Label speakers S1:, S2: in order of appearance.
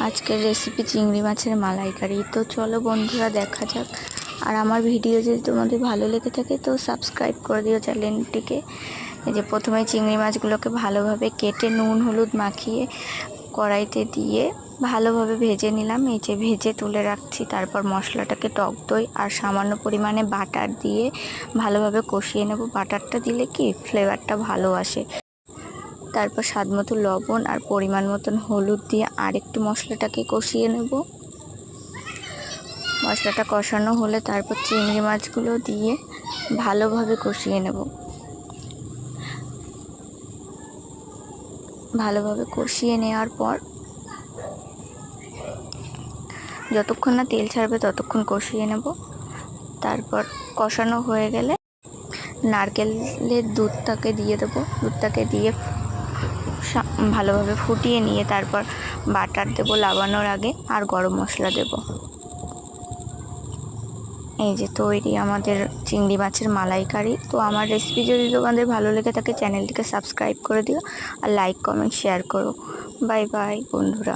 S1: আজকের রেসিপি চিংড়ি মাছের মালাইকারি। তো চলো বন্ধুরা দেখা যাক। আর আমার ভিডিও যদি তোমাদের ভালো লেগে থাকে তো সাবস্ক্রাইব করে দিও চ্যানেলটিকে। এই যে প্রথমে চিংড়ি মাছগুলোকে ভালোভাবে কেটে নুন হলুদ মাখিয়ে কড়াইতে দিয়ে ভালোভাবে ভেজে নিলাম। এই যে ভেজে তুলে রাখছি। তারপর মশলাটাকে টক দই আর সামান্য পরিমাণে বাটার দিয়ে ভালোভাবে কষিয়ে নেব। বাটারটা দিলে কি ফ্লেভারটা ভালো আসে। তারপর স্বাদ মতো লবণ আর পরিমাণ মতন হলুদ দিয়ে আরেকটু মশলাটাকে কষিয়ে নেব। মশলাটা কষানো হলে তারপর চিংড়ি মাছগুলো দিয়ে ভালোভাবে কষিয়ে নেব। ভালোভাবে কষিয়ে নেওয়ার পর যতক্ষণ না তেল ছাড়বে ততক্ষণ কষিয়ে নেব। তারপর কষানো হয়ে গেলে নারকেলের দুধটাকে দিয়ে দেবো। দুধটাকে দিয়ে ভালোভাবে ফুটিয়ে নিয়ে তারপর বাটার দেবো লাগানোর আগে আর গরম মশলা দেব। এই যে তৈরি আমাদের চিংড়ি মাছের মালাইকারি। তো আমার রেসিপি যদি তোমাদের ভালো লেগে থাকে চ্যানেলটিকে সাবস্ক্রাইব করে দিও আর লাইক কমেন্ট শেয়ার করো। বাই বাই বন্ধুরা।